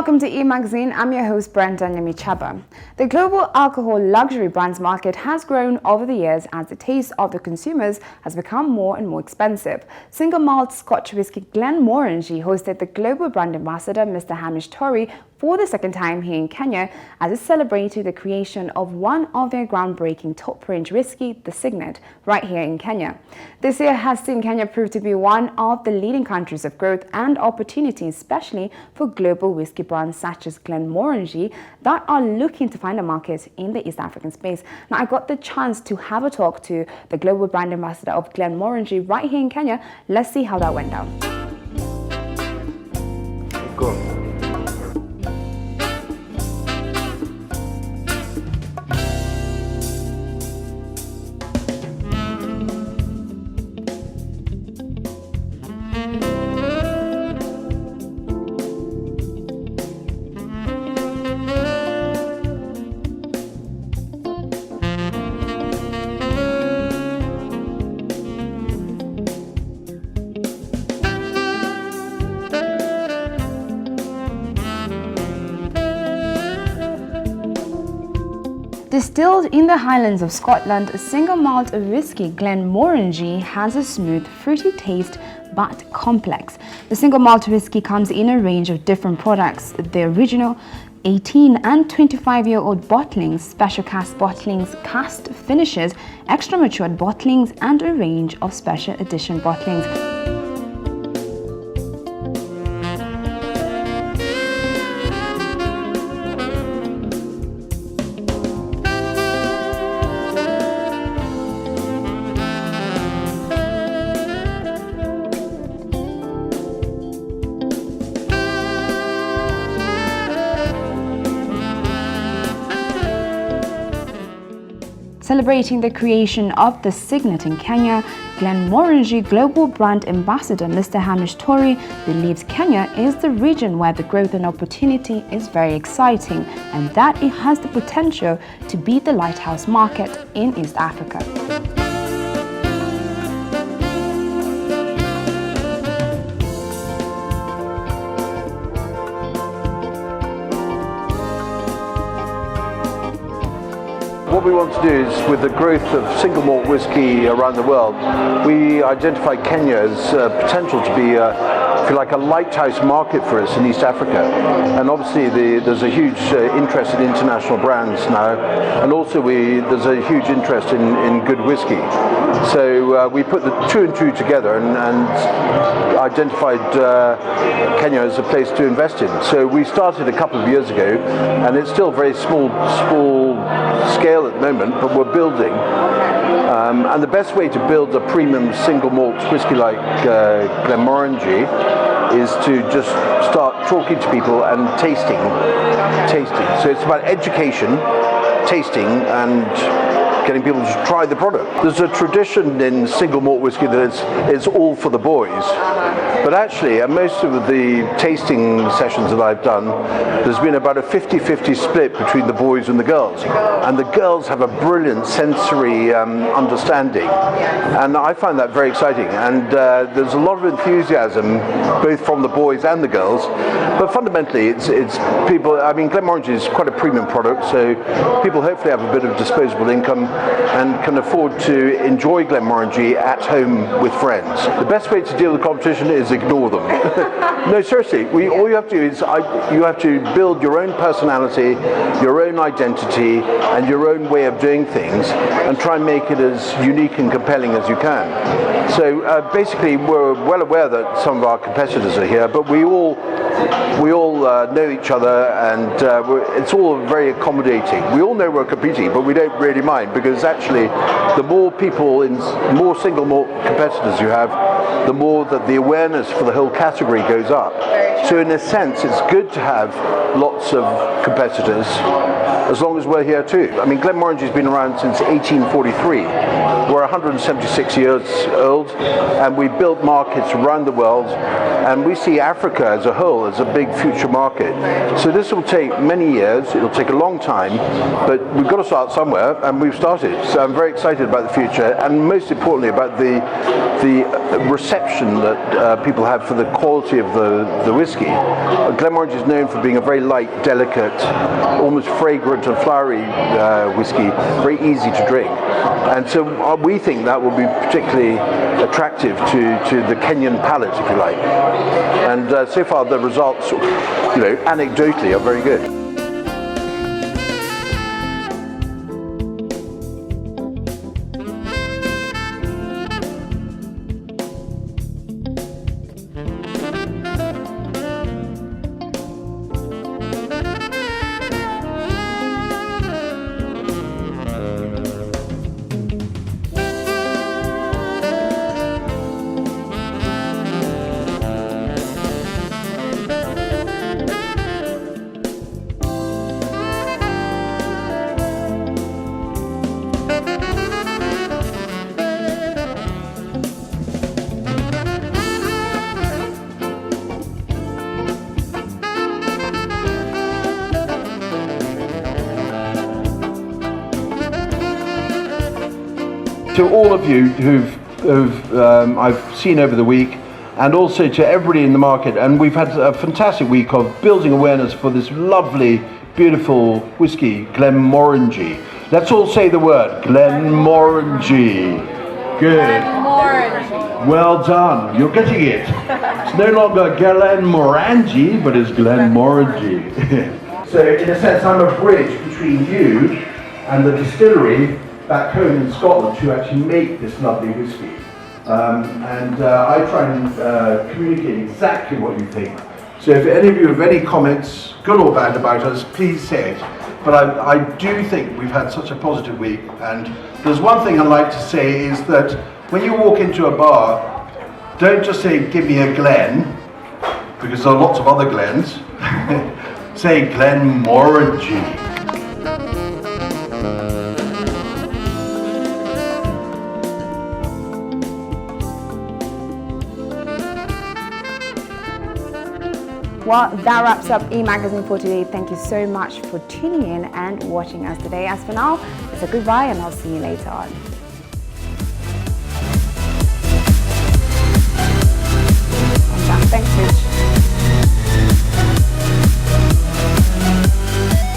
welcome to E-Magazine. I'm your host, Brenda Nyamichaba. The global alcohol luxury brands market has grown over the years as the taste of the consumers has become more and more expensive. Single malt Scotch whisky Glenmorangie hosted the global brand ambassador, Mr. Hamish Tory, for the second time here in Kenya as it celebrated the creation of one of their groundbreaking top-range whisky, the Signet, right here in Kenya. This year has seen Kenya prove to be one of the leading countries of growth and opportunity, especially for global whisky brands such as Glenmorangie that are looking to find a market in the East African space. Now, I got the chance to have a talk to the global brand ambassador of Glenmorangie right here in Kenya. Let's see how that went down. Go. Distilled in the Highlands of Scotland, single malt whisky Glenmorangie has a smooth, fruity taste but complex. The single malt whisky comes in a range of different products. The original 18 and 25-year-old bottlings, special cask bottlings, cast finishes, extra matured bottlings, and a range of special edition bottlings. Celebrating the creation of the Signet in Kenya, Glenmorangie Global Brand Ambassador Mr. Hamish Tory believes Kenya is the region where the growth and opportunity is very exciting and that it has the potential to be the lighthouse market in East Africa. What we want to do is, with the growth of single malt whisky around the world, we identify Kenya as potential to be, if you like, a lighthouse market for us in East Africa. And obviously there's a huge interest in international brands now, and also there's a huge interest in good whisky. So we put the two and two together and identified Kenya as a place to invest in. So we started a couple of years ago, and it's still very small scale at the moment, but we're building. And the best way to build a premium single malt whisky like Glenmorangie is to just start talking to people and tasting. So it's about education, tasting, and getting people to try the product. There's a tradition in single malt whisky that it's all for the boys. But actually, at most of the tasting sessions that I've done, there's been about a 50-50 split between the boys and the girls. And the girls have a brilliant sensory understanding. And I find that very exciting. And there's a lot of enthusiasm, both from the boys and the girls. But fundamentally, it's people, I mean, Glenmorangie is quite a premium product, so people hopefully have a bit of disposable income and can afford to enjoy Glenmorangie at home with friends. The best way to deal with competition is ignore them. No, seriously, all you have to do is you have to build your own personality, your own identity, and your own way of doing things, and try and make it as unique and compelling as you can. So basically, we're well aware that some of our competitors are here, but we all know each other, and it's all very accommodating. We all know we're competing, but we don't really mind, because actually the more people, more single malt competitors you have, the more that the awareness for the whole category goes up. So in a sense, it's good to have lots of competitors, as long as we're here too. I mean, Glenmorangie's been around since 1843. We're 176 years old, and we built markets around the world, and we see Africa as a whole as a big future market. So this will take many years, it'll take a long time, but we've got to start somewhere, and we've started. So I'm very excited about the future, and most importantly about the reception that people have for the quality of the whiskey. Glenmorangie is known for being a very light, delicate, almost fragrant and flowery whiskey, very easy to drink. And so we think that will be particularly attractive to the Kenyan palate, if you like. And so far the results, anecdotally, are very good. To all of you who've I've seen over the week, and also to everybody in the market, and we've had a fantastic week of building awareness for this lovely, beautiful whiskey, Glenmorangie. Let's all say the word, Glenmorangie. Good. Glenmorangie. Well done, you're getting it. It's no longer Glenmorangie, but it's Glenmorangie. So in a sense, I'm a bridge between you and the distillery back home in Scotland who actually make this lovely whiskey. I try and communicate exactly what you think. So if any of you have any comments, good or bad, about us, please say it. But I do think we've had such a positive week, and there's one thing I'd like to say is that when you walk into a bar, don't just say, give me a Glen, because there are lots of other Glens. Say Glenmorangie. Well, that wraps up E-Magazine for today. Thank you so much for tuning in and watching us today. As for now, it's a goodbye, and I'll see you later on. Thanks for